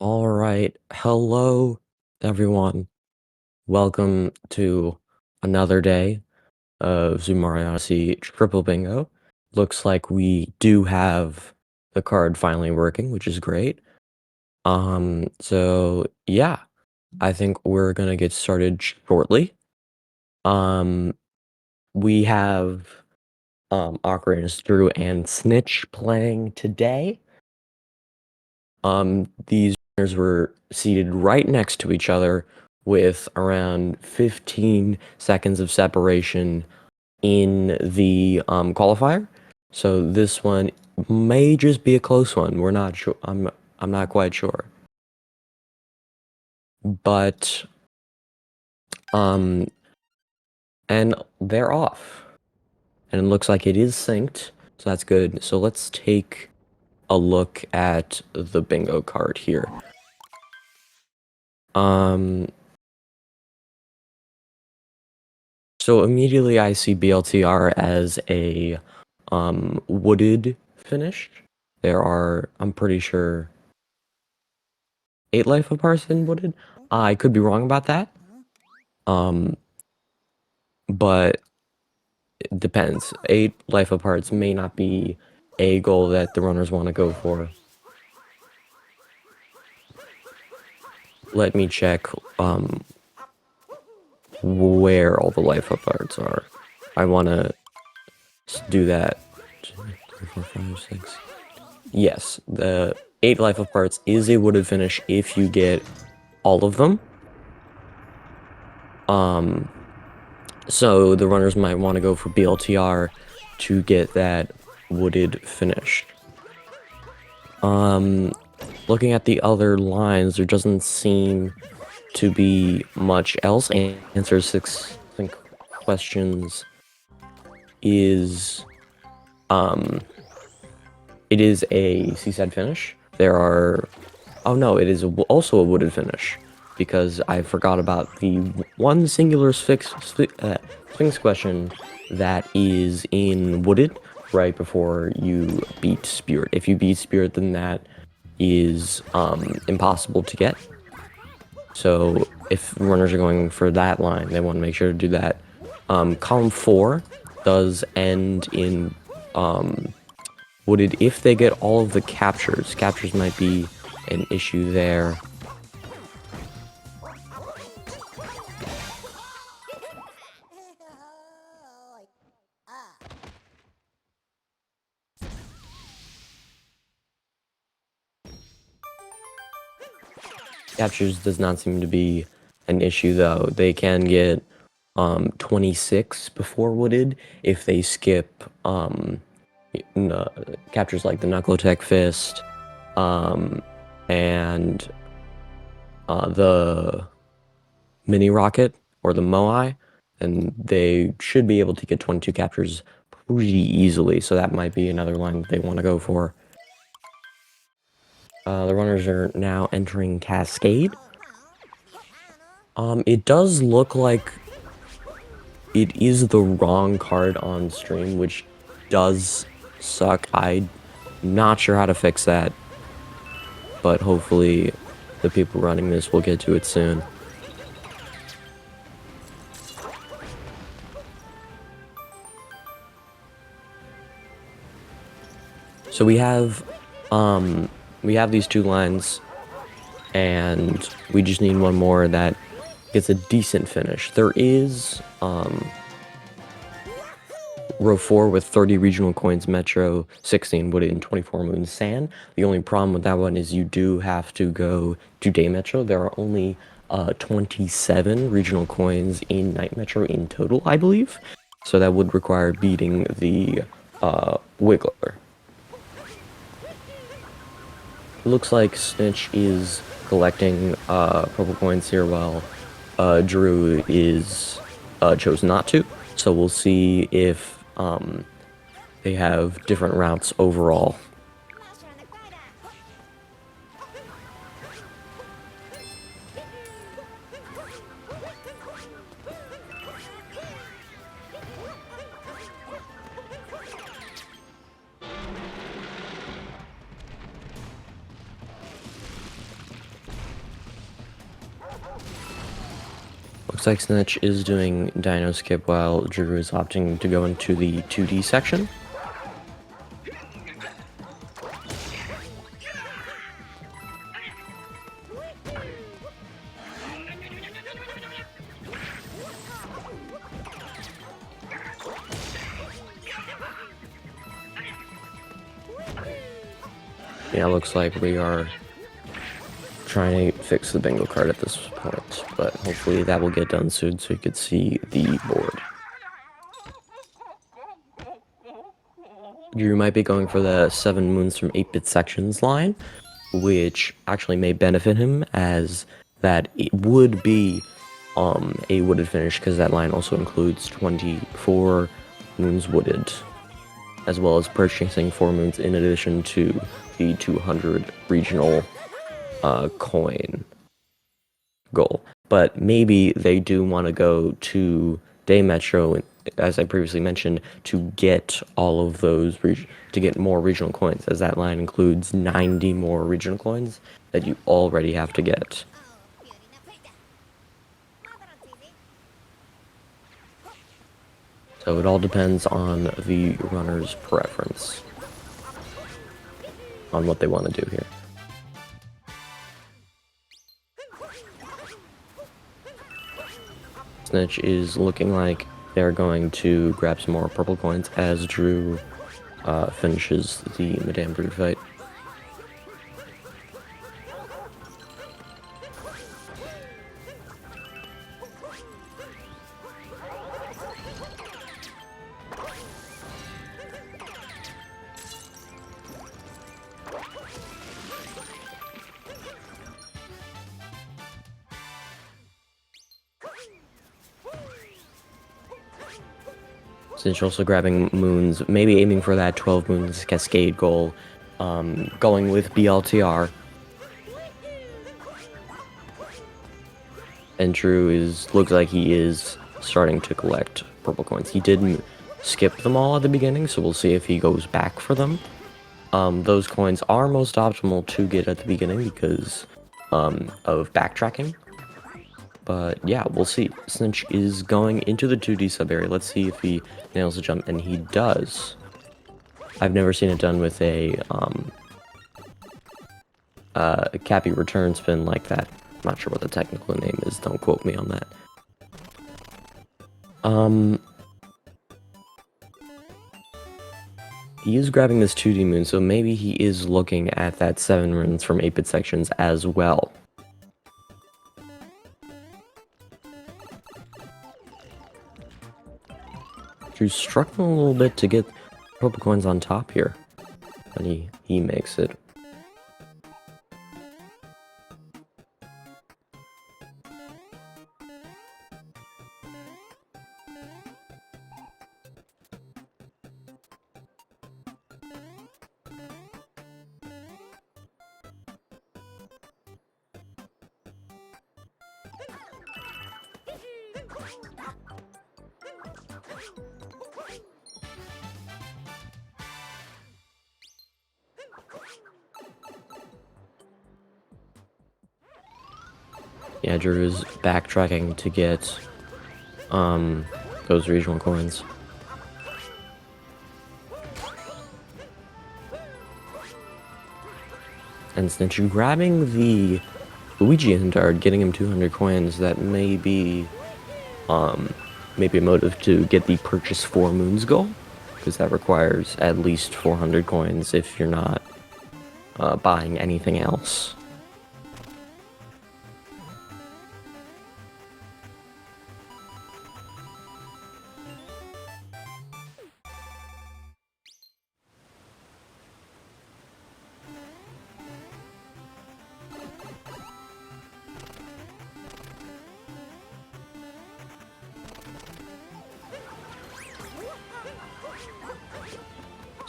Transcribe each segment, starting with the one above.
All right. Hello, everyone. Welcome to another day of Super Mario Odyssey Triple Bingo. Looks like we do have the card finally working, which is great. So yeah, I think we're gonna get started shortly. Um, we have Ocarina Drew and Snitch playing today. These runners were seated right next to each other with around 15 seconds of separation in the qualifier. So this one may just be a close one. We're not sure. I'm not quite sure. But um and they're off. And it looks like it is synced, so that's good. So let's take a look at the bingo card here. So immediately I see BLTR as a wooded finish. There are, I'm pretty sure, 8 life aparts in wooded. I could be wrong about that. But it depends. 8 life aparts may not be a goal that the runners want to go for. Let me check where all the life aparts are. I want to do that. 2, 3, 4, 5, 6. Yes, the 8 life of parts is a wooded finish if you get all of them. So the runners might want to go for BLTR to get that wooded finish. Looking at the other lines, there doesn't seem to be much else. Answer 6 questions is it is a seaside finish. There are oh no, it is also a wooded finish because I forgot about the one singular Sphinx question that is in wooded right before you beat Spirit. If you beat Spirit, then that is impossible to get. So if runners are going for that line, they want to make sure to do that. Column 4 does end in wooded if they get all of the captures. Captures might be an issue there. Captures does not seem to be an issue though. They can get 26 before wooded if they skip captures like the Knuckle-Tech Fist and the Mini Rocket or the Moai, and they should be able to get 22 captures pretty easily, so that might be another line that they want to go for. The runners are now entering Cascade. It does look like it is the wrong card on stream, which does suck. I'm not sure how to fix that, but hopefully the people running this will get to it soon. So we have these 2 lines, and we just need one more that gets a decent finish. There is row 4 with 30 regional coins, Metro 16 wooded, and 24 moon sand. The only problem with that one is you do have to go to day Metro. There are only 27 regional coins in night Metro in total, I believe. So that would require beating the Wiggler. Looks like Snitch is collecting purple coins here while Drew is chose not to. So we'll see if they have different routes overall. Looks like Snitch is doing Dino Skip while Drew is opting to go into the 2D section. Yeah, looks like we are trying to fix the bingo card at this point, but hopefully that will get done soon so you can see the board. Drew might be going for the 7 moons from 8-bit sections line, which actually may benefit him, as that it would be a wooded finish, because that line also includes 24 moons wooded, as well as purchasing 4 moons in addition to the 200 regional coin goal. But maybe they do want to go to Day Metro, as I previously mentioned, to get all of those, to get more regional coins, as that line includes 90 more regional coins that you already have to get. So it all depends on the runner's preference on what they want to do here. Snitch is looking like they're going to grab some more purple coins as Drew finishes the Madame Brood fight. Snitch also grabbing moons, maybe aiming for that 12 moons cascade goal, going with BLTR. And Drew looks like he is starting to collect purple coins. He didn't skip them all at the beginning, so we'll see if he goes back for them. Those coins are most optimal to get at the beginning because of backtracking. But yeah, we'll see. Snitch is going into the 2D sub area. Let's see if he nails the jump, and he does. I've never seen it done with a cappy return spin like that. I'm not sure what the technical name is. Don't quote me on that. He is grabbing this 2D moon, so maybe he is looking at that 7 runs from 8-bit sections as well. Drew's struggling a little bit to get purple coins on top here, but he makes it. Yeah, Drew is backtracking to get those regional coins. And Snitch grabbing the Luigi Hintard, getting him 200 coins. That may be maybe a motive to get the purchase 4 moons goal, because that requires at least 400 coins if you're not buying anything else.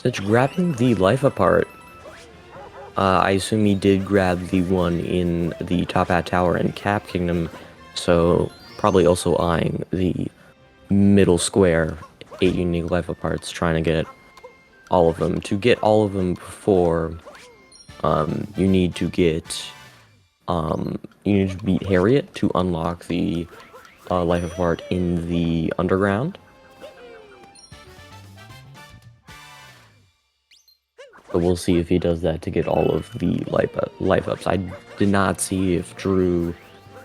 Snitch grabbing the life apart. I assume he did grab the one in the Top Hat Tower and Cap Kingdom, so probably also eyeing the middle square 8 unique life aparts, trying to get all of them. To get all of them before, you need to beat Harriet to unlock the life apart in the underground. But we'll see if he does that to get all of the life ups. I did not see if Drew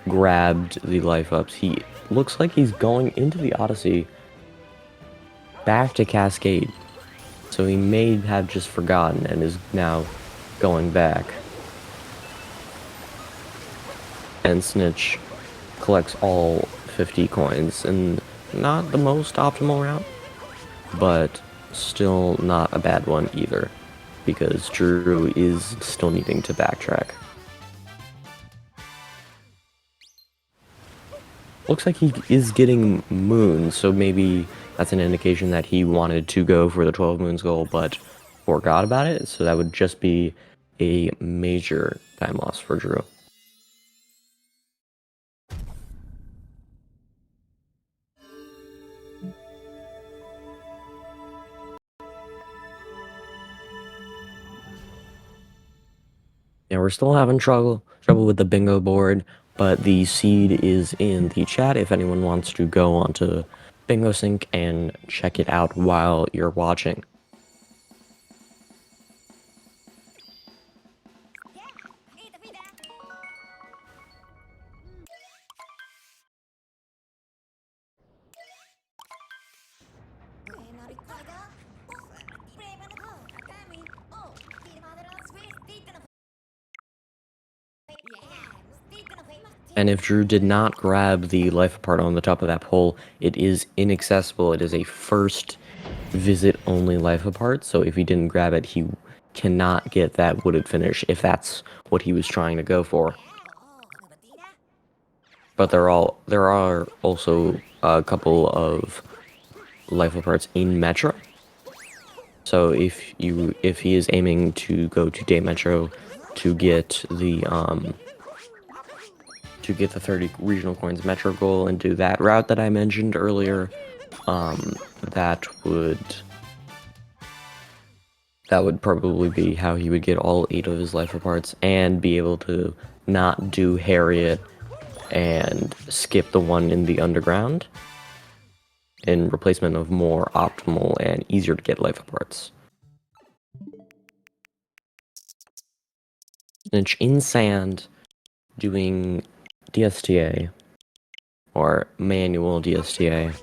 grabbed the life ups. He looks like he's going into the Odyssey back to Cascade. So he may have just forgotten and is now going back. And Snitch collects all 50 coins, and not the most optimal route, but still not a bad one either, because Drew is still needing to backtrack. Looks like he is getting moons, so maybe that's an indication that he wanted to go for the 12 moons goal, but forgot about it, so that would just be a major time loss for Drew. Yeah, we're still having trouble with the bingo board, but the seed is in the chat if anyone wants to go onto Bingo Sync and check it out while you're watching. And if Drew did not grab the life apart on the top of that pole, it is inaccessible. It is a first visit only life apart, so if he didn't grab it, he cannot get that wooded finish if that's what he was trying to go for. But there are also a couple of life aparts in Metro. So if he is aiming to go to Day Metro to get the 30 regional coins Metro goal and do that route that I mentioned earlier, that would probably be how he would get all 8 of his life aparts and be able to not do Harriet and skip the one in the underground in replacement of more optimal and easier to get life aparts. Snitch in sand doing DSTA or manual DSTA.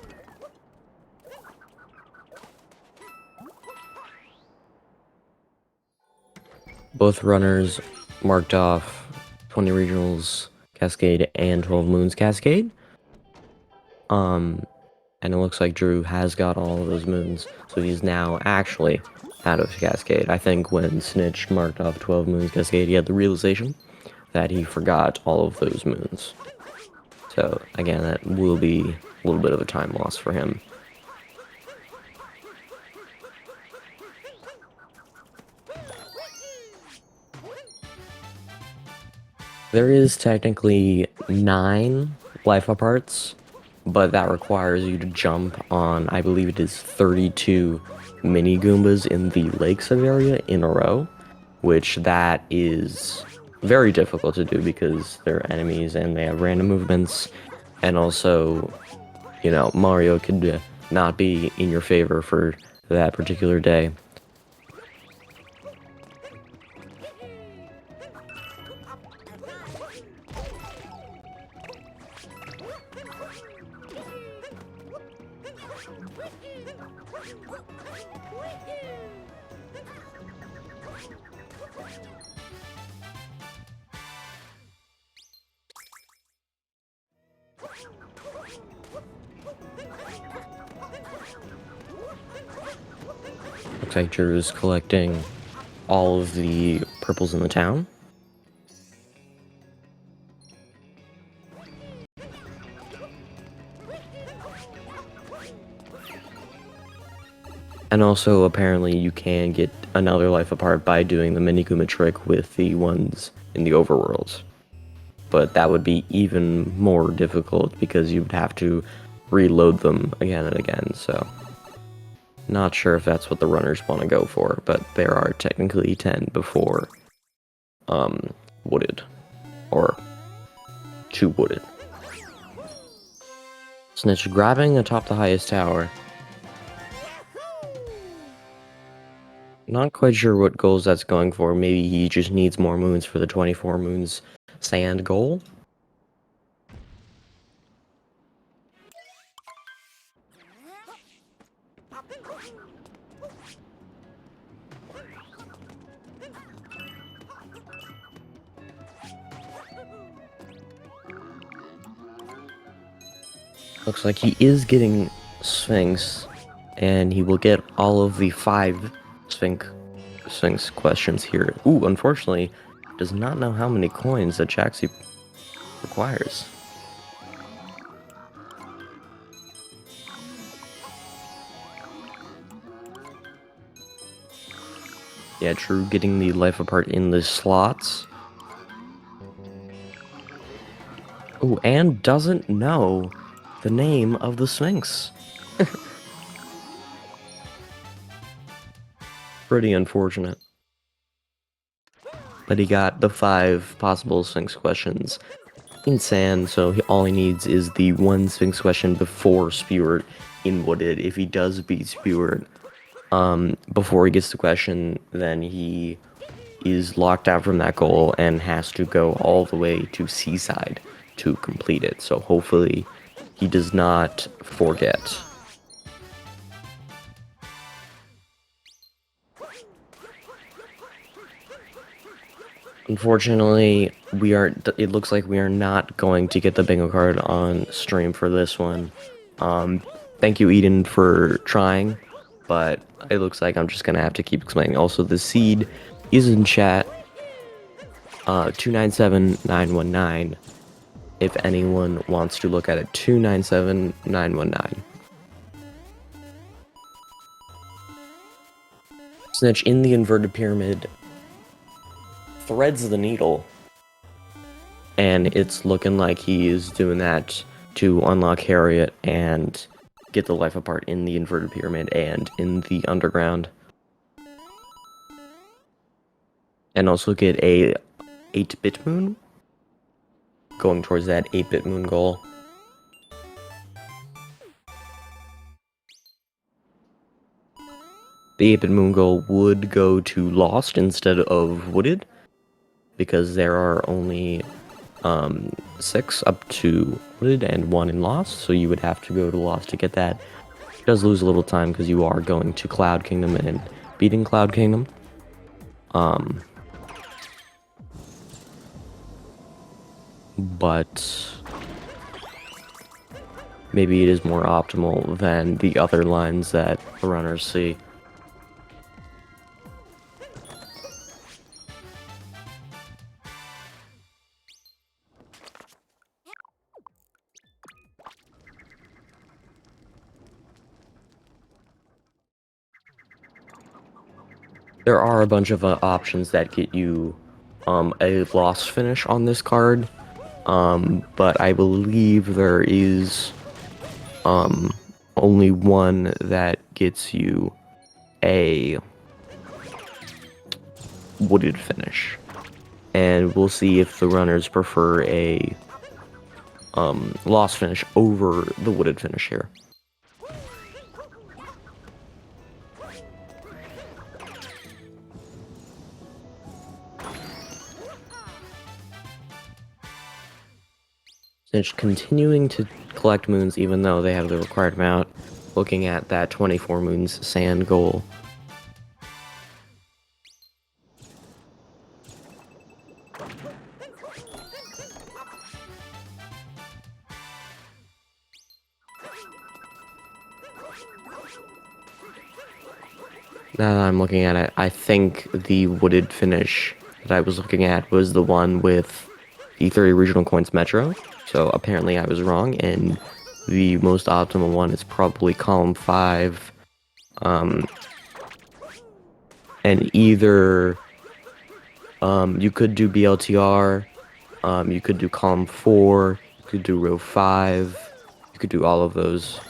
Both runners marked off 20 regionals Cascade and 12 moons Cascade. And it looks like Drew has got all of those moons, so he's now actually out of Cascade. I think when Snitch marked off 12 moons Cascade, he had the realization that he forgot all of those moons. So again, that will be a little bit of a time loss for him. There is technically 9 life aparts, but that requires you to jump on, I believe it is 32 mini Goombas in the Lakes area in a row, which that is very difficult to do because they're enemies and they have random movements, and also, you know, Mario could not be in your favor for that particular day. Looks like Drew is collecting all of the purples in the town. And also, apparently, you can get another life apart by doing the mini Goomba trick with the ones in the overworlds. But that would be even more difficult because you would have to reload them again and again, so not sure if that's what the runners want to go for, but there are technically 10 before wooded, or 2 wooded. Snitch grabbing atop the highest tower. Not quite sure what goals that's going for. Maybe he just needs more moons for the 24 moons sand goal. Looks like he is getting Sphinx, and he will get all of the 5 Sphinx questions here. Ooh, unfortunately, does not know how many coins that Jaxi requires. Yeah, true, getting the life apart in the slots. Ooh, and doesn't know the name of the Sphinx. Pretty unfortunate. But he got the 5 possible Sphinx questions in sand, so all he needs is the 1 Sphinx question before Spewart in Wooded. If he does beat Spewart before he gets the question, then he is locked out from that goal and has to go all the way to Seaside to complete it. So hopefully he does not forget. Unfortunately, it looks like we are not going to get the bingo card on stream for this one. Thank you, Eden, for trying, but it looks like I'm just gonna have to keep explaining. Also, the seed is in chat, 297919, if anyone wants to look at it, 297919. Snitch in the inverted pyramid threads the needle, and it's looking like he is doing that to unlock Harriet and get the life apart in the inverted pyramid and in the underground, and also get a 8-bit moon, going towards that 8-bit moon goal. The 8-bit moon goal would go to Lost instead of Wooded, because there are only 6 up to Wooded and 1 in Lost, so you would have to go to Lost to get that. It does lose a little time because you are going to Cloud Kingdom and beating Cloud Kingdom. But maybe it is more optimal than the other lines that the runners see. There are a bunch of options that get you a lost finish on this card, but I believe there is only one that gets you a wooded finish, and we'll see if the runners prefer a lost finish over the wooded finish here. Snitch continuing to collect moons even though they have the required amount, looking at that 24 moons sand goal. Now that I'm looking at it, I think the wooded finish that I was looking at was the one with the 30 regional coins metro. So apparently I was wrong, and the most optimal one is probably column 5. And either you could do BLTR, you could do column 4, you could do row 5, you could do all of those,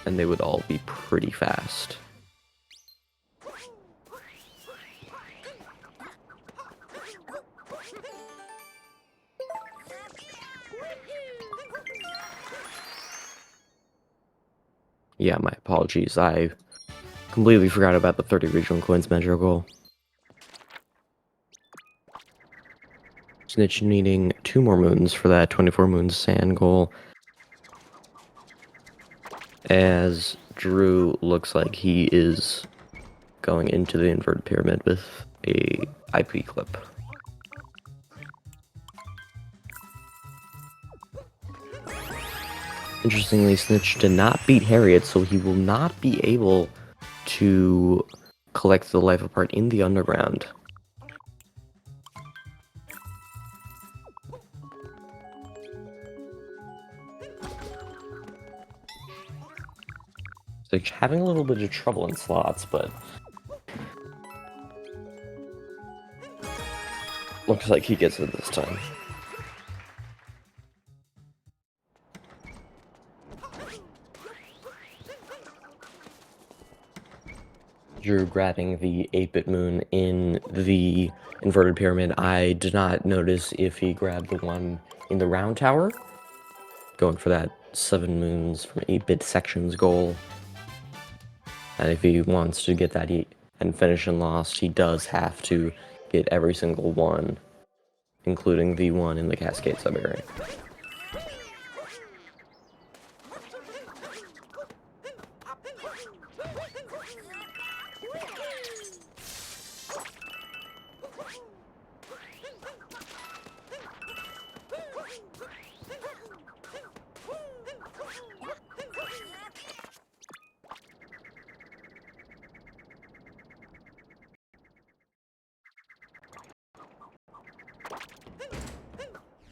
and they would all be pretty fast. Yeah, my apologies. I completely forgot about the 30 regional coins metro goal. Snitch needing 2 more moons for that 24 moons sand goal. As Drew looks like he is going into the inverted pyramid with a IP clip. Interestingly, Snitch did not beat Harriet, so he will not be able to collect the life apart in the underground. So having a little bit of trouble in slots, but looks like he gets it this time. Drew grabbing the 8-bit moon in the inverted pyramid. I did not notice if he grabbed the one in the round tower. Going for that 7 moons from 8-bit sections goal. And if he wants to get that and finish in Lost, he does have to get every single one, including the one in the Cascade sub-area.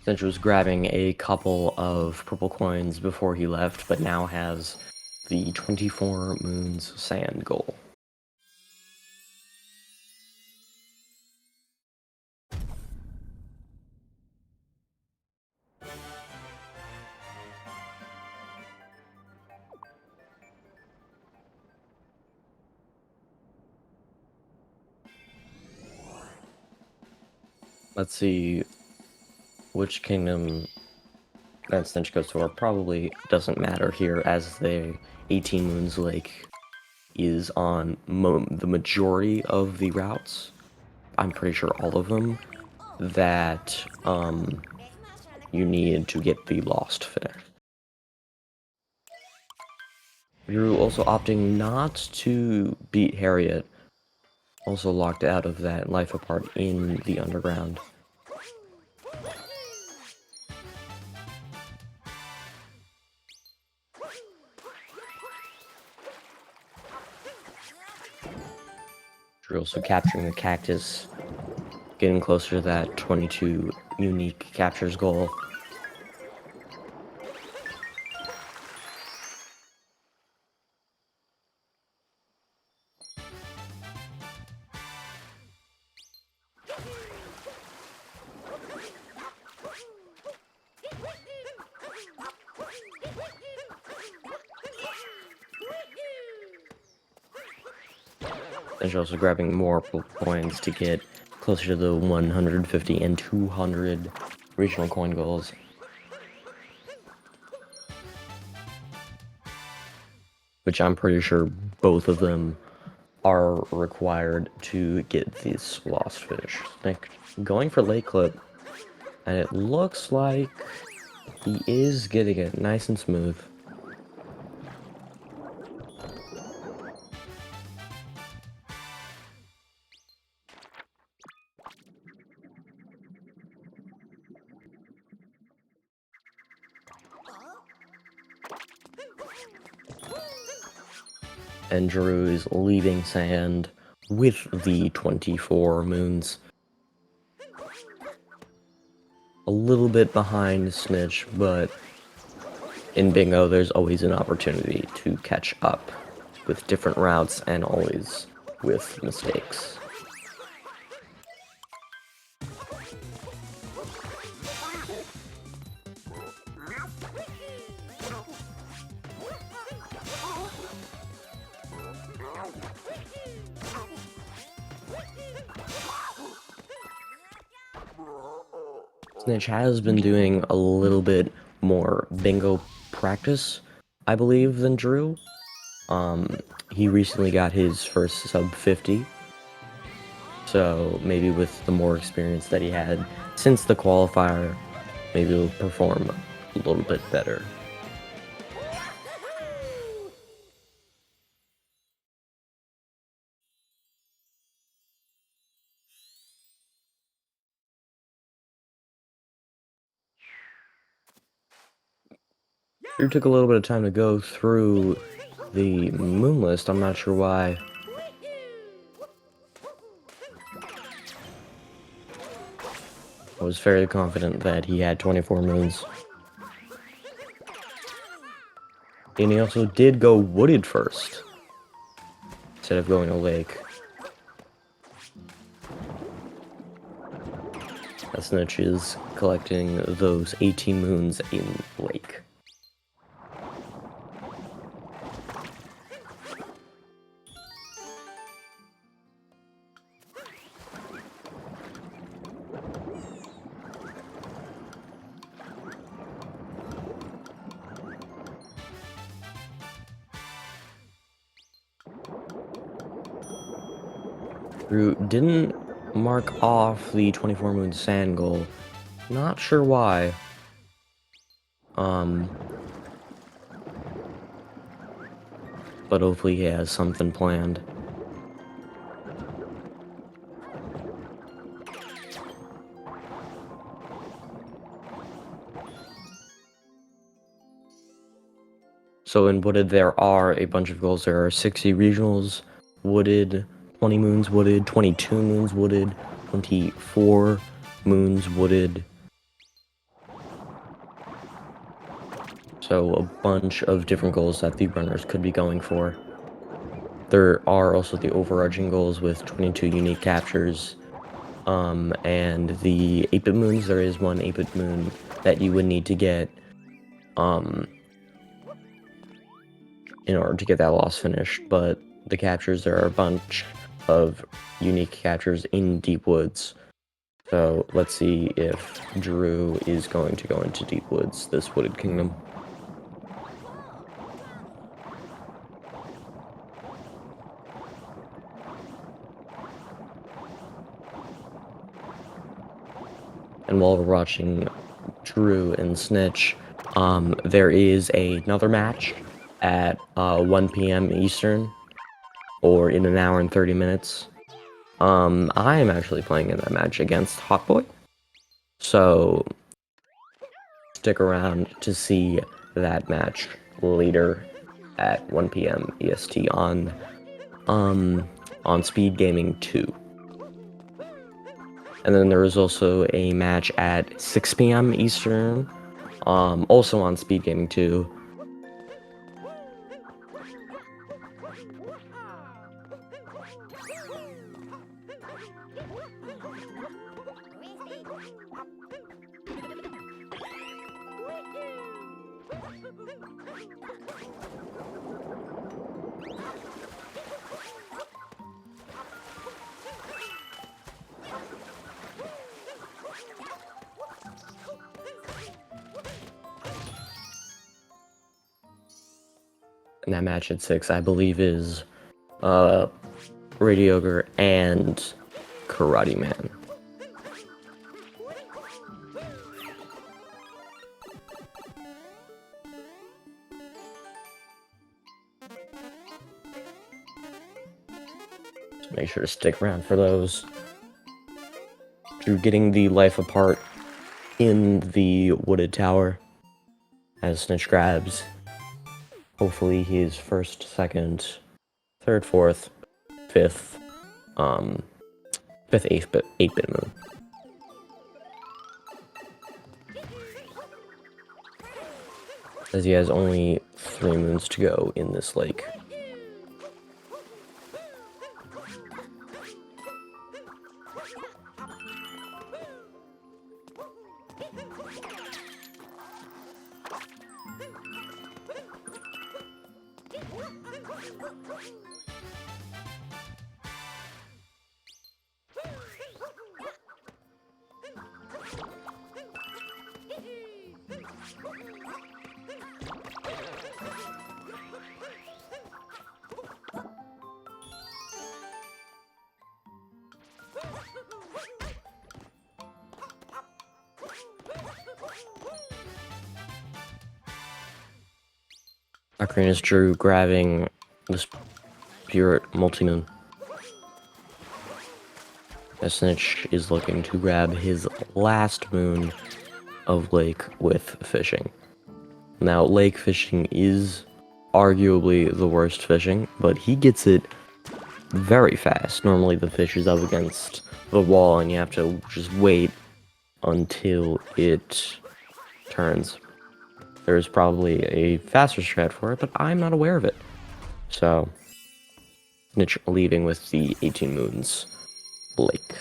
Snitch was grabbing a couple of purple coins before he left, but now has the 24 moons sand goal. Let's see which kingdom that Snitch goes to. Probably doesn't matter here, as the 18 Moons Lake is on the majority of the routes. I'm pretty sure all of them that you need to get the Lost finished. Drew also opting not to beat Harriet, also locked out of that life apart in the underground. Drew also capturing the cactus, getting closer to that 22 unique captures goal. And also grabbing more points to get closer to the 150 and 200 regional coin goals. Which I'm pretty sure both of them are required to get this Lost finish. Like, going for late clip, and it looks like he is getting it nice and smooth. And Drew is leading Sand with the 24 moons. A little bit behind Snitch, but in Bingo there's always an opportunity to catch up with different routes and always with mistakes. Snitch has been doing a little bit more bingo practice, I believe, than Drew. He recently got his first sub 50, so maybe with the more experience that he had since the qualifier, maybe he'll perform a little bit better. Drew took a little bit of time to go through the moon list. I'm not sure why. I was fairly confident that he had 24 moons. And he also did go wooded first, instead of going a lake. Snitch is collecting those 18 moons in lake. Drew didn't mark off the 24 moon sand goal. Not sure why. But hopefully he has something planned. So in wooded there are a bunch of goals. There are 60 regionals wooded, 20 moons wooded, 22 moons wooded, 24 moons wooded. So a bunch of different goals that the runners could be going for. There are also the overarching goals with 22 unique captures. And the 8-bit moons, there is one 8-bit moon that you would need to get in order to get that loss finished, but the captures, there are a bunch of unique captures in Deep Woods. So let's see if Drew is going to go into Deep Woods, this wooded kingdom. And while we're watching Drew and Snitch, there is another match at 1 p.m. Eastern, or in an hour and 30 minutes. I am actually playing in that match against Hotboy, so stick around to see that match later at 1 p.m. EST on SpeedGaming 2. And then there is also a match at 6 p.m. Eastern, also on SpeedGaming 2. And that match at 6, I believe, is Radio Ogre and Karate Man. So make sure to stick around for those. Drew getting the life apart in the wooded tower as Snitch grabs hopefully his first, second, third, fourth, fifth, 8-bit moon. As he has only 3 moons to go in this lake. Ocarina is Drew grabbing the Spirit Multi-Moon. Snitch is looking to grab his last moon of lake with fishing. Now, lake fishing is arguably the worst fishing, but he gets it very fast. Normally the fish is up against the wall and you have to just wait until it turns. There's probably a faster strat for it, but I'm not aware of it. So, Snitch leaving with the 18 moons lake.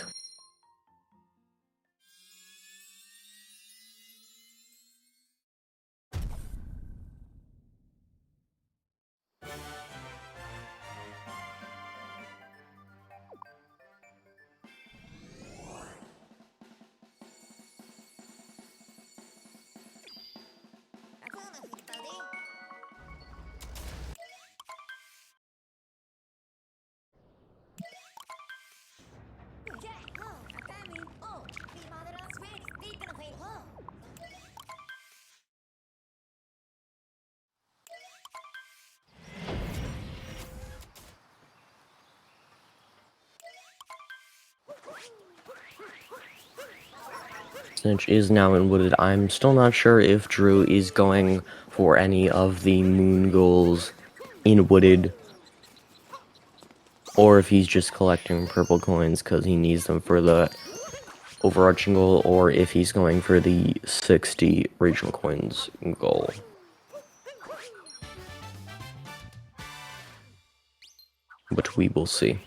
Snitch is now in Wooded. I'm still not sure if Drew is going for any of the moon goals in Wooded, or if he's just collecting purple coins because he needs them for the overarching goal, or if he's going for the 60 regional coins goal. But we will see.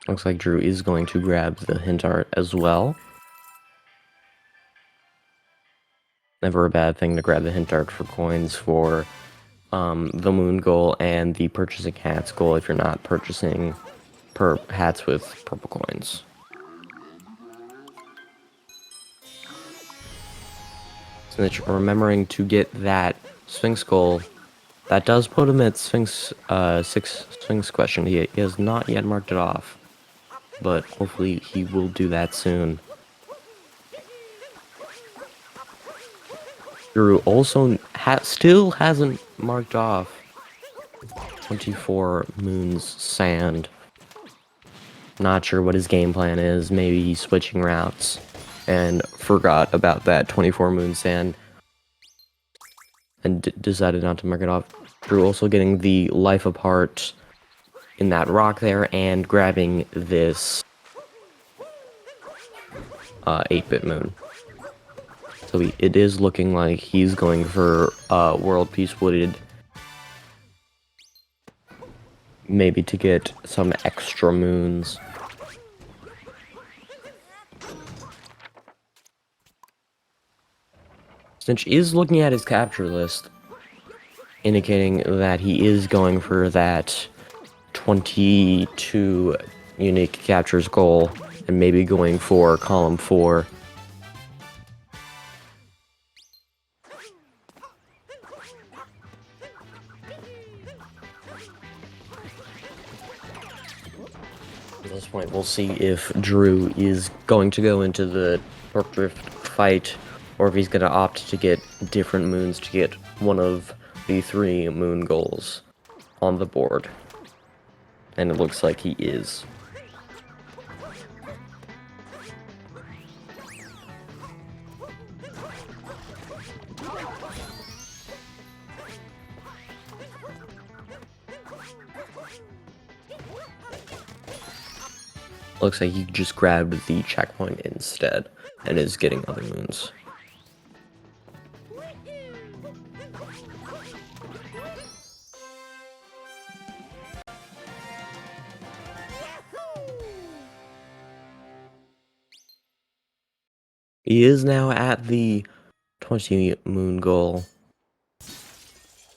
Looks like Drew is going to grab the hint art as well. Never a bad thing to grab the hint art for coins for the moon goal and the purchasing hats goal if you're not purchasing hats with purple coins. Snitch remembering to get that Sphinx goal. That does put him at Sphinx 6 Sphinx question. He has not yet marked it off, but hopefully he will do that soon. Drew also still hasn't marked off 24 moons sand. Not sure what his game plan is. Maybe he's switching routes and forgot about that 24 moon sand and decided not to mark it off. Drew also getting the life apart in that rock there and grabbing this 8-bit moon. So it is looking like he's going for World Peace Wooded, maybe to get some extra moons. Snitch is looking at his capture list, indicating that he is going for that 22 unique captures goal, and maybe going for column 4. At this point, we'll see if Drew is going to go into the Torque Drift fight, or if he's going to opt to get different moons to get one of the 3 moon goals on the board. And it looks like he is. Looks like he just grabbed the checkpoint instead and is getting other moons. He is now at the 20 moon goal.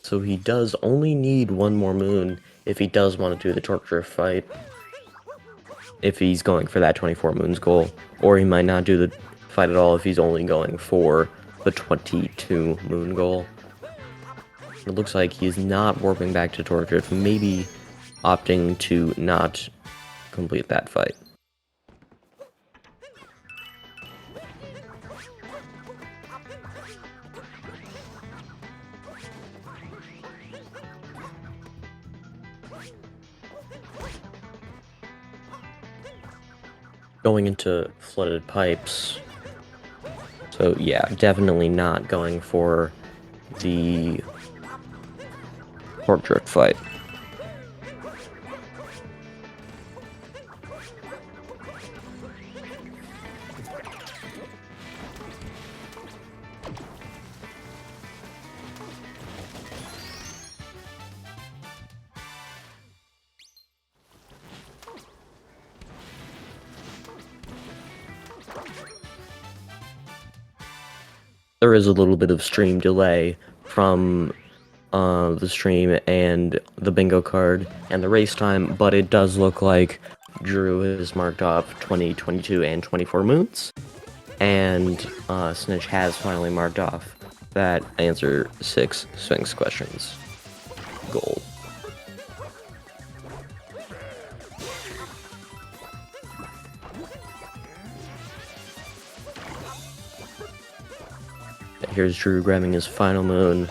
So he does only need 1 more moon if he does want to do the Torque Drift fight. If he's going for that 24 moons goal. Or he might not do the fight at all if he's only going for the 22 moon goal. It looks like he's not warping back to Torque Drift, maybe opting to not complete that fight. going into flooded pipes. So yeah, definitely not going for the portrait fight. There is a little bit of stream delay from the stream and the bingo card and the race time, but it does look like Drew has marked off 20, 22, and 24 moons, and Snitch has finally marked off that answer 6 Sphinx questions goal. Here's Drew grabbing his final moon,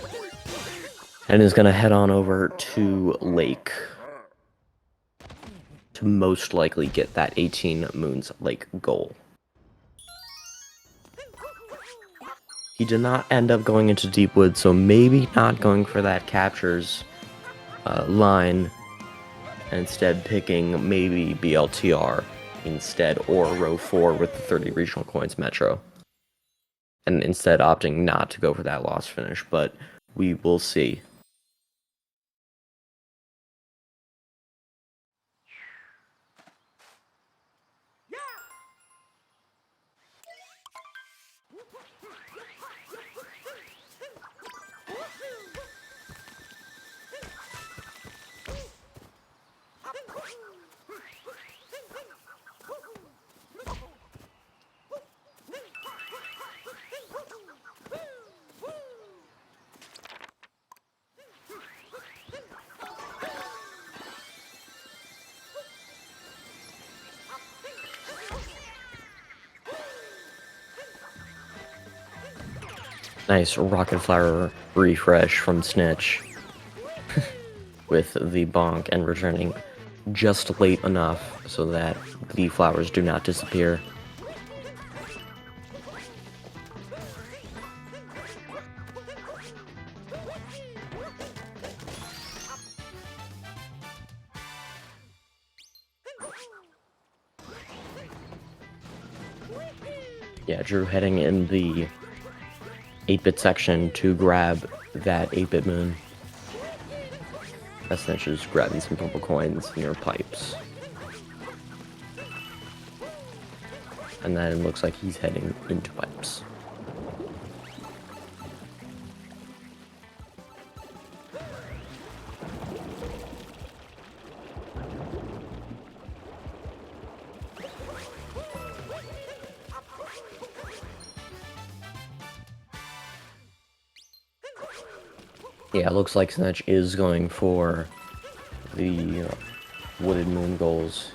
and is gonna head on over to Lake to most likely get that 18 moons Lake goal. He did not end up going into Deepwood, so maybe not going for that captures line, and instead picking maybe BLTR instead, or row 4 with the 30 regional coins Metro. And instead opting not to go for that lost finish, but we will see. Nice rocket flower refresh from Snitch with the bonk and returning just late enough so that the flowers do not disappear. Yeah, Drew heading in the 8-bit section to grab that 8-bit moon. Snitch is grabbing some purple coins near pipes. And then it looks like he's heading into pipes. Yeah, it looks like Snitch is going for the wooded moon goals.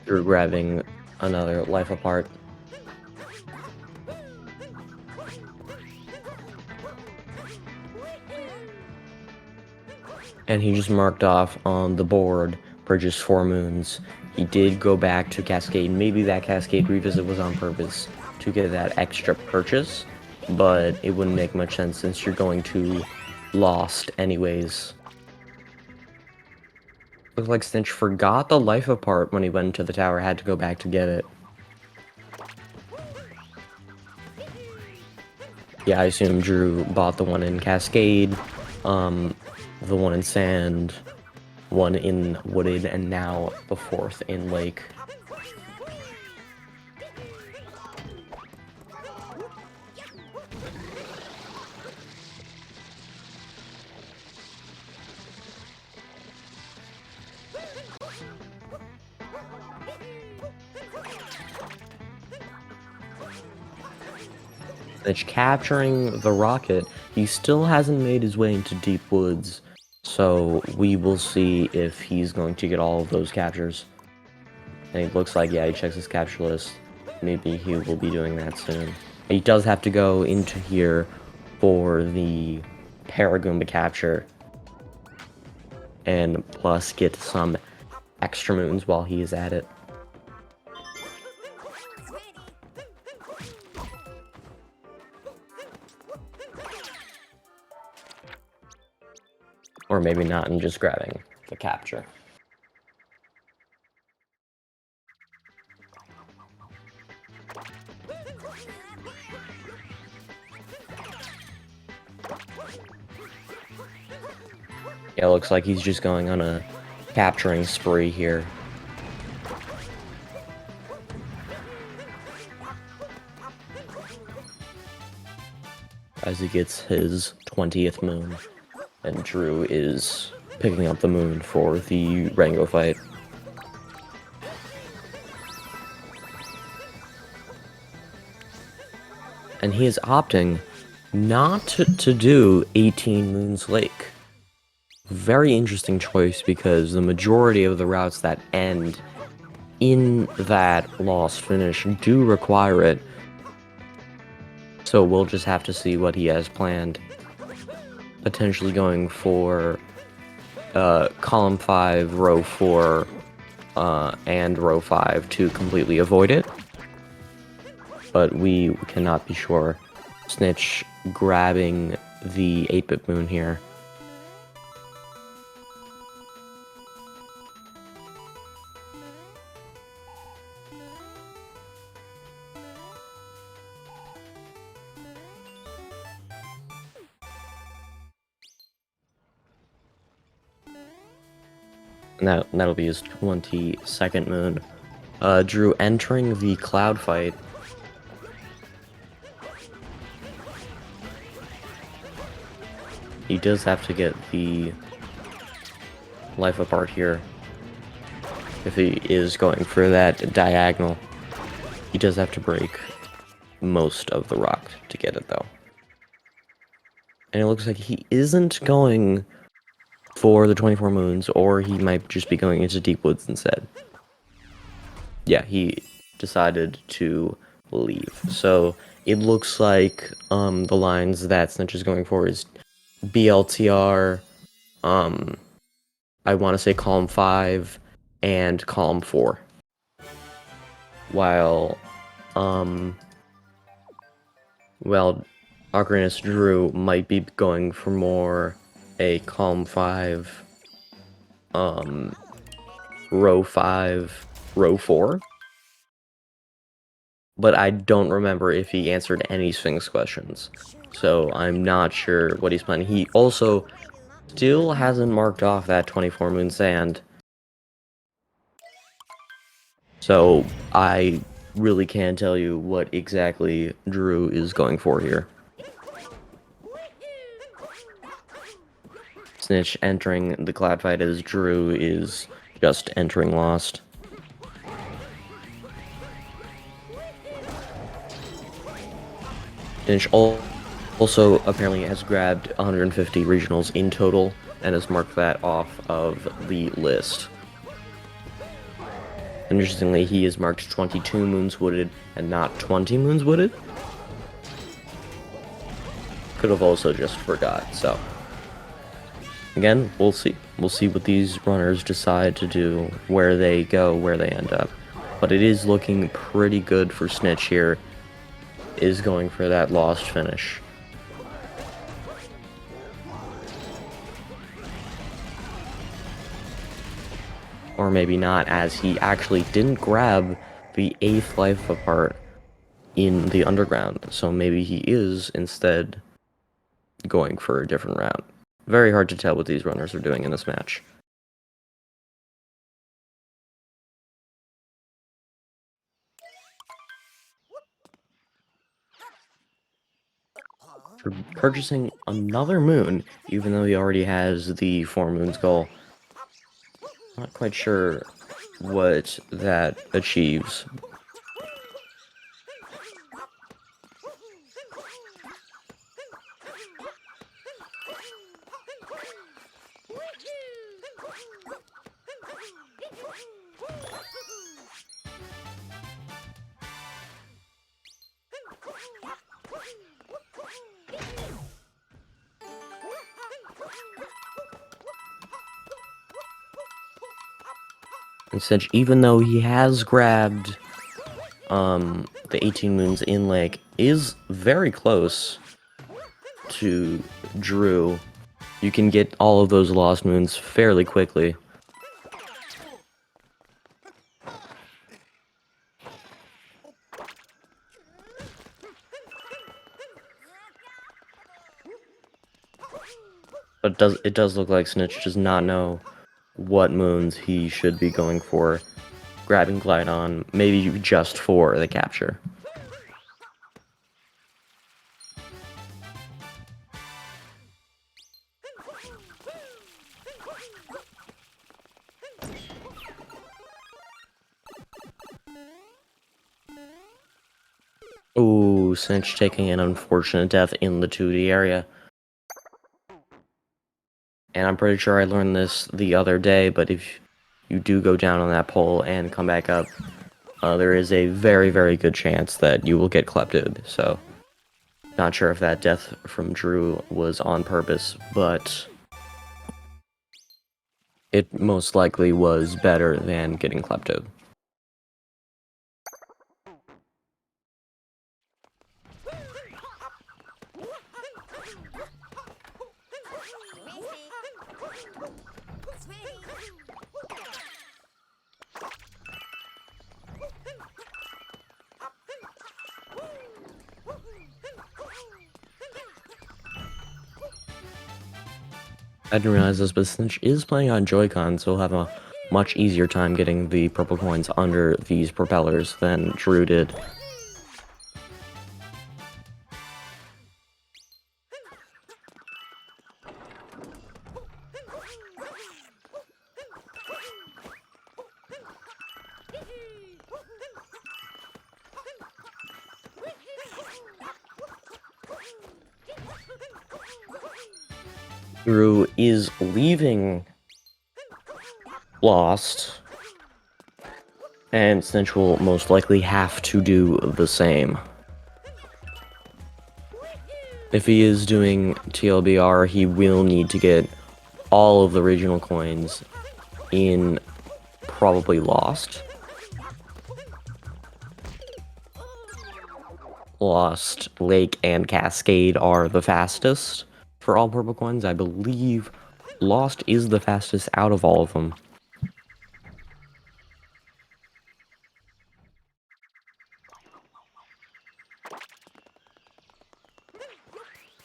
Drew grabbing another life apart. And he just marked off on the board for just 4 moons. He did go back to Cascade. Maybe that Cascade revisit was on purpose to get that extra purchase, but it wouldn't make much sense since you're going to Lost anyways. Looks like Snitch forgot the life apart when he went into the tower, had to go back to get it. Yeah, I assume Drew bought the one in Cascade, the one in Sand, one in wooded, and now the fourth in lake. Snitch capturing the rocket. He still hasn't made his way into deep woods, so we will see if he's going to get all of those captures. And it looks like, yeah, he checks his capture list. Maybe he will be doing that soon. He does have to go into here for the Paragoomba capture, and plus get some extra moons while he is at it. Or maybe not, and just grabbing the capture. Yeah, it looks like he's just going on a capturing spree here. As he gets his 20th moon, and Drew is picking up the moon for the Rango fight. And he is opting not to do 18 Moons Lake. Very interesting choice, because the majority of the routes that end in that lost finish do require it. So we'll just have to see what he has planned. Potentially going for column 5, row 4, and row 5 to completely avoid it. But we cannot be sure. Snitch grabbing the 8-bit moon here. And that'll be his 22nd moon. Drew entering the cloud fight. He does have to get the life apart here. If he is going for that diagonal, he does have to break most of the rock to get it, though. And it looks like he isn't going for the 24 moons, or he might just be going into deep woods instead. Yeah, he decided to leave. So it looks like the lines that Snitch is going for is BLTR, I want to say column 5 and column 4. While Ocarina's Drew might be going for more a column 5, row 5, row 4. But I don't remember if he answered any Sphinx questions, so I'm not sure what he's planning. He also still hasn't marked off that 24 moon sand, so I really can't tell you what exactly Drew is going for here. Snitch entering the cloud fight as Drew is just entering Lost. Snitch also apparently has grabbed 150 regionals in total and has marked that off of the list. Interestingly, he has marked 22 moons wooded and not 20 moons wooded. Could have also just forgot, so. Again, we'll see. We'll see what these runners decide to do, where they go, where they end up. But it is looking pretty good for Snitch here. Is going for that lost finish. Or maybe not, as he actually didn't grab the 8th life apart in the underground. So maybe he is instead going for a different route. Very hard to tell what these runners are doing in this match. purchasing another moon, even though he already has the 4 moons goal. Not quite sure what that achieves. And Snitch, even though he has grabbed the 18 moons in Lake, is very close to Drew. You can get all of those lost moons fairly quickly. But it does look like Snitch does not know what moons he should be going for. Grabbing Glidon, maybe just for the capture. Ooh, Snitch taking an unfortunate death in the 2D area. And I'm pretty sure I learned this the other day, but if you do go down on that pole and come back up, there is a very, very good chance that you will get kleptoed. So, not sure if that death from Drew was on purpose, but it most likely was better than getting kleptoed. I didn't realize this, but Snitch is playing on Joy-Con, so he'll have a much easier time getting the purple coins under these propellers than Drew did. Drew is leaving Lost, and Snitch will most likely have to do the same. If he is doing TLBR, he will need to get all of the regional coins in probably Lost. Lost, Lake, and Cascade are the fastest for all purple coins. I believe Lost is the fastest out of all of them.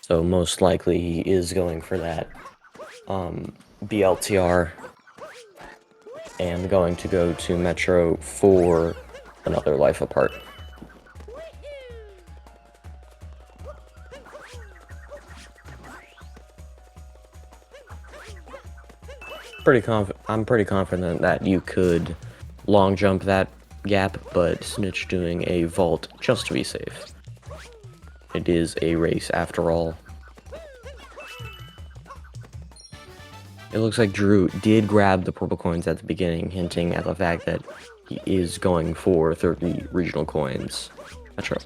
So most likely he is going for that BLTR and going to go to Metro for another life apart. I'm pretty confident that you could long jump that gap, but Snitch doing a vault just to be safe. It is a race after all. It looks like Drew did grab the purple coins at the beginning, hinting at the fact that he is going for 30 regional coins. Metro.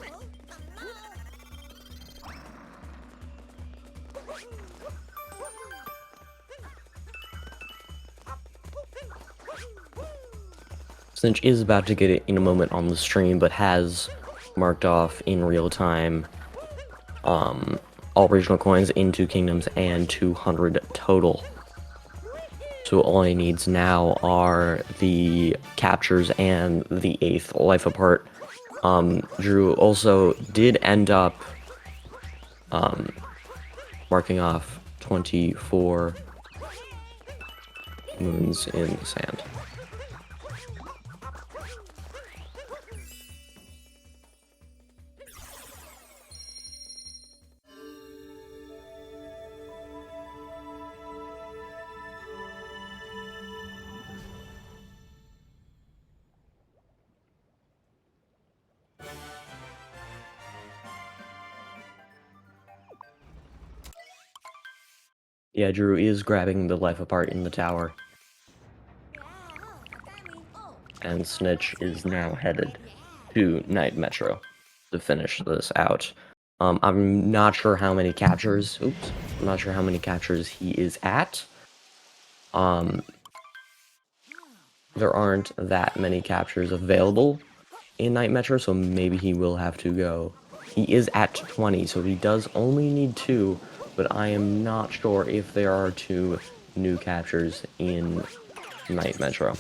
Snitch is about to get it in a moment on the stream, but has marked off in real time all regional coins in 2 kingdoms and 200 total. So all he needs now are the captures and the 8th life apart. Drew also did end up marking off 24 moons in the sand. Yeah, Drew is grabbing the life apart in the tower. And Snitch is now headed to Night Metro to finish this out. I'm not sure how many captures. Oops. I'm not sure how many captures he is at. There aren't that many captures available in Night Metro, so maybe he will have to go. He is at 20, so he does only need 2, but I am not sure if there are 2 new captures in Night Metro.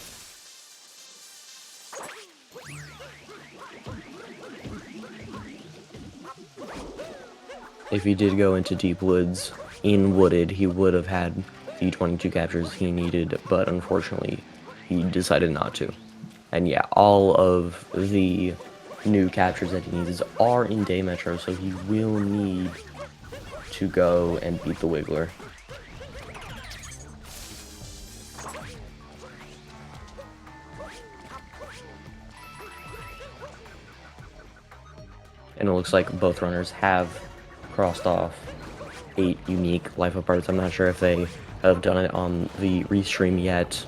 If he did go into Deep Woods in Wooded, he would have had the 22 captures he needed, but unfortunately, he decided not to. And yeah, all of the new captures that he needs are in Day Metro, so he will need to go and beat the Wiggler. And it looks like both runners have crossed off 8 unique life aparts. I'm not sure if they have done it on the restream yet.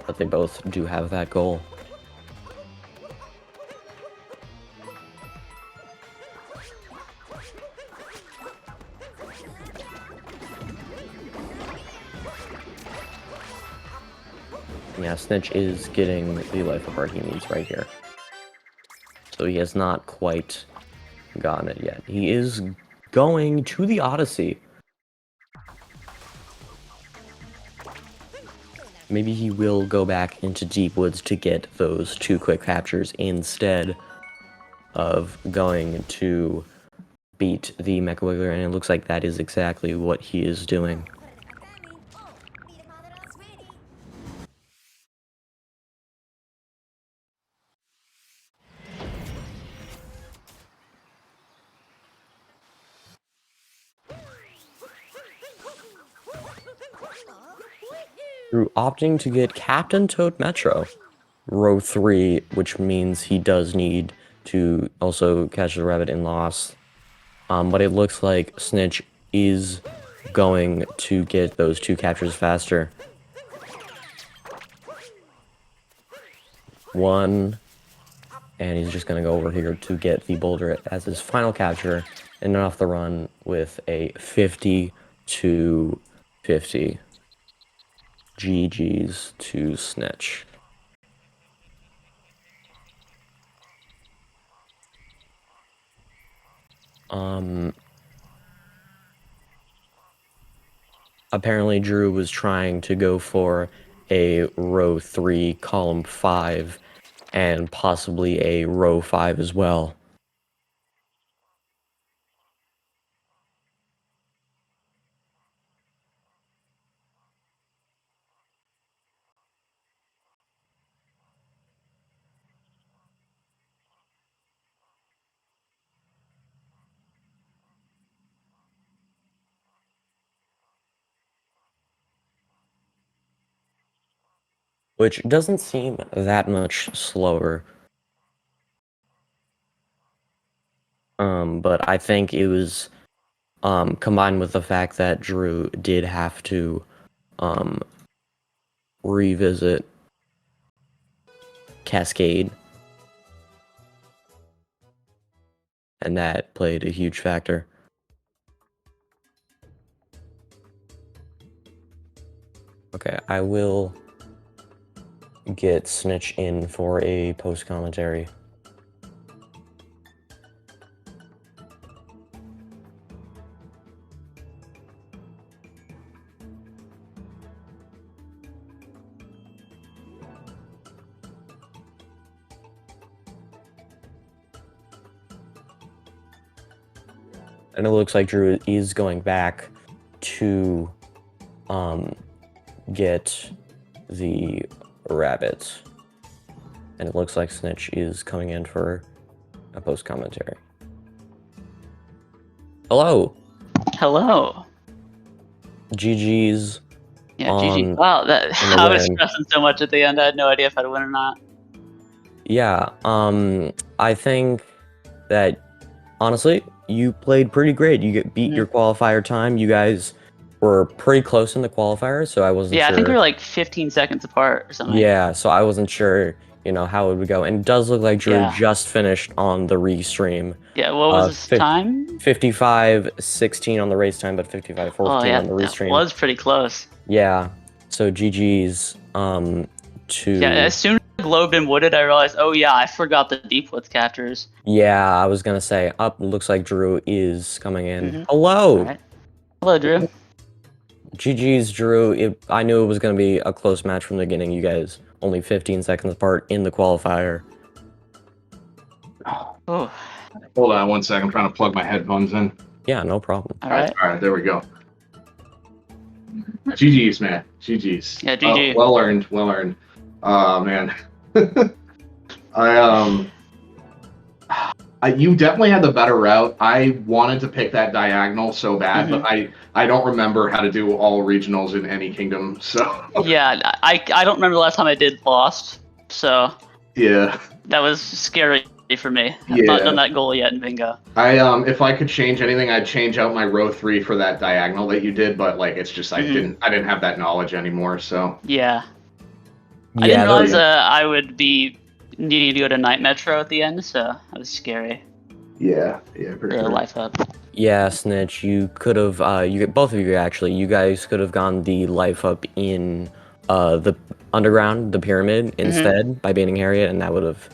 But they both do have that goal. Yeah, Snitch is getting the life apart he needs right here. So he has not quite gotten it yet. He is going to the Odyssey. Maybe he will go back into Deep Woods to get those 2 quick captures instead of going to beat the Mecha Wiggler, and it looks like that is exactly what he is doing. Through opting to get Captain Toad Metro, row 3, which means he does need to also catch the rabbit in Lost. But it looks like Snitch is going to get those 2 captures faster. 1, and he's just going to go over here to get the boulder as his final capture, and off the run with a 50 to 50. GG's to Snitch. Apparently Drew was trying to go for a row 3, column 5, and possibly a row 5 as well. Which doesn't seem that much slower. But I think it was combined with the fact that Drew did have to revisit Cascade, and that played a huge factor. Okay, I will get Snitch in for a post-commentary. And it looks like Drew is going back to get the rabbits. And it looks like Snitch is coming in for a post-commentary. Hello! Hello. GG's. Yeah, GG. Wow, I was stressing so much at the end, I had no idea if I'd win or not. Yeah, I think that, honestly, you played pretty great. You beat your qualifier time. You guys were pretty close in the qualifier, so I wasn't sure. I think we were like 15 seconds apart or something. Yeah, so I wasn't sure, how it would go. And it does look like Drew just finished on the restream. Yeah, what was his time? 55:16 on the race time, but 55:14 on the restream. That was pretty close. Yeah, so GG's to... Yeah, as soon as I globed and wooded, I realized, oh yeah, I forgot the deep width captures. Yeah, I was gonna say, looks like Drew is coming in. Hello! Right. Hello, Drew. GG's, Drew. I knew it was gonna be a close match from the beginning. You guys only 15 seconds apart in the qualifier. Oh. Hold on 1 second. I'm trying to plug my headphones in. Yeah, no problem. All right, there we go. GG's, man. GG's. Yeah, GG. Well earned. Well earned. Man. You definitely had the better route. I wanted to pick that diagonal so bad, but I don't remember how to do all regionals in any kingdom. So yeah, I don't remember the last time I did Lost. So yeah, that was scary for me. I've not done that goal yet in Bingo. If I could change anything, I'd change out my row 3 for that diagonal that you did. But like, it's just I didn't have that knowledge anymore. So yeah, I didn't realize I would be needing to go to Night Metro at the end, so that was scary. Yeah, for sure. Life up. Yeah, Snitch, you could have, both of you actually, you guys could have gone the life up in the underground, the pyramid instead by banning Harriet, and that would have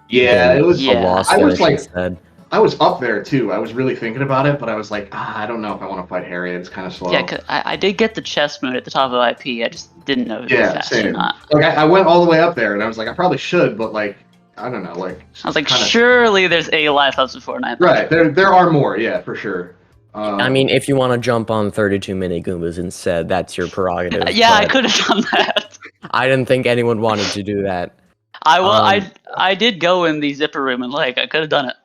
it was a loss finish instead. I was up there too. I was really thinking about it, but I was like, I don't know if I want to fight Harriet. It's kind of slow. Yeah, 'cause I did get the chest moon at the top of IP. I just didn't know if it was fast or not. Like I went all the way up there, and I was like, I probably should, but like, I don't know. Like I was like, surely there's 8 life ups before 9. Right, there are more. Yeah, for sure. I mean, if you want to jump on 32 mini Goombas instead, that's your prerogative. Yeah, I could have done that. I didn't think anyone wanted to do that. I did go in the zipper room and like I could have done it.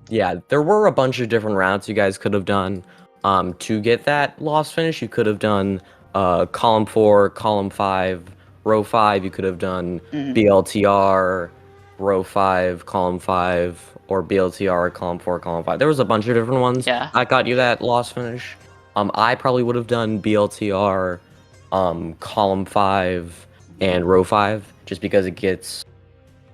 Yeah, there were a bunch of different routes you guys could have done to get that loss finish. You could have done column 4, column 5, row 5. You could have done BLTR, row 5, column 5, or BLTR, column 4, column 5. There was a bunch of different ones that got you that loss finish. I probably would have done BLTR, column 5, and row 5, just because it gets...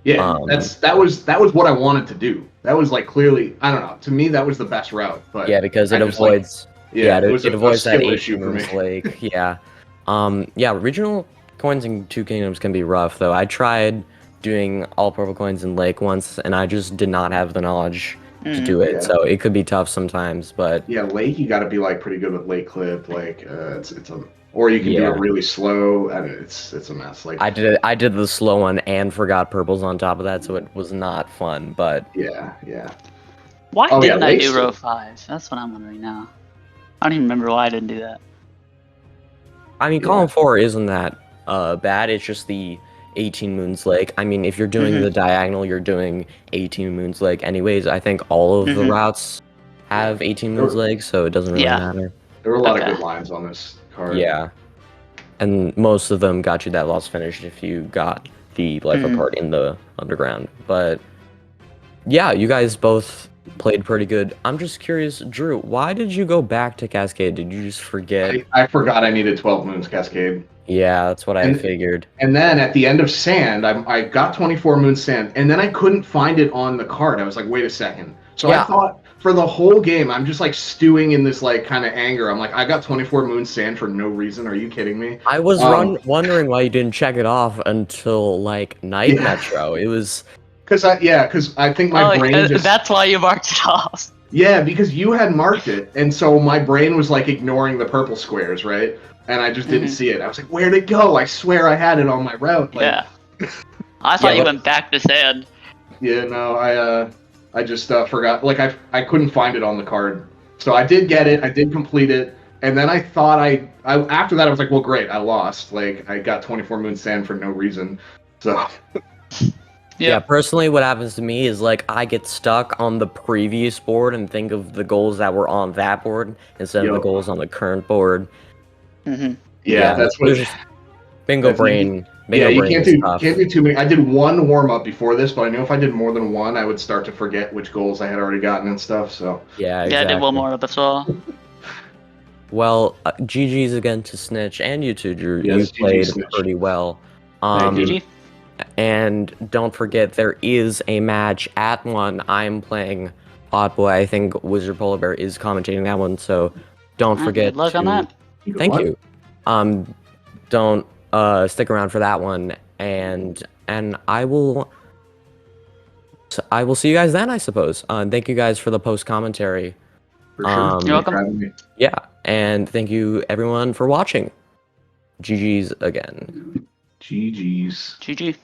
Yeah, that was what I wanted to do. That was like clearly, I don't know. To me, that was the best route. But yeah, because it avoids. It avoids that issue for me. Like, regional coins in Two Kingdoms can be rough though. I tried doing all purple coins in Lake once, and I just did not have the knowledge to do it. So it could be tough sometimes. But yeah, Lake, you got to be like pretty good with Lake Clip. Like or you can do it really slow, and it's a mess. Like I did the slow one and forgot purples on top of that, so it was not fun. But yeah. Why didn't I do row 5? That's what I'm wondering now. I don't even remember why I didn't do that. I mean, column 4 isn't that bad. It's just the 18 Moons Lake. I mean, if you're doing the diagonal, you're doing 18 Moons Lake anyways. I think all of the routes have 18 Moons Lake, so it doesn't really matter. There were a lot of good lines on this card. Yeah, and most of them got you that loss finish if you got the life apart in the underground. But yeah, you guys both played pretty good. I'm just curious, Drew, why did you go back to Cascade? Did you just forget? I forgot I needed 12 Moons Cascade. Yeah, that's what I figured. And then at the end of Sand, I got 24 Moons Sand, and then I couldn't find it on the card. I was like, wait a second. So I thought for the whole game, I'm just like stewing in this like kind of anger. I'm like, I got 24 Moons Sand for no reason. Are you kidding me? I was wondering why you didn't check it off until like Night Metro. It was... Because I think my brain just... That's why you marked it off. Yeah, because you had marked it, and so my brain was like ignoring the purple squares, right? And I just didn't see it. I was like, where'd it go? I swear I had it on my route. Like... Yeah. I thought you went back to Sand. Yeah, no, I just forgot. Like, I couldn't find it on the card. So I did get it. I did complete it. And then I thought after that, I was like, well, great. I lost. Like, I got 24 Moon Sand for no reason. So... Yeah, personally, what happens to me is, like, I get stuck on the previous board and think of the goals that were on that board instead of the goals on the current board. Yeah, that's what... Bingo brain. Bingo Yeah, you brain can't is tough. do too many. I did one warm up before this, but I knew if I did more than one, I would start to forget which goals I had already gotten and stuff. So Yeah, Yeah, exactly. I did one more up as well. Well, GG's again to Snitch and you two, Drew. Yes, You played GG Snitch. pretty well. Thank you. GG. And don't forget, there is a match at 1. I'm playing Hotboy. I think Wizard Polar Bear is commentating that one, so don't forget Good luck to... on that. Thank you. Don't stick around for that one, and I will see you guys then, I suppose. Thank you guys for the post commentary. For sure. You're Thanks welcome. for having me. Yeah, and thank you everyone for watching. GG's again. GG's. GG.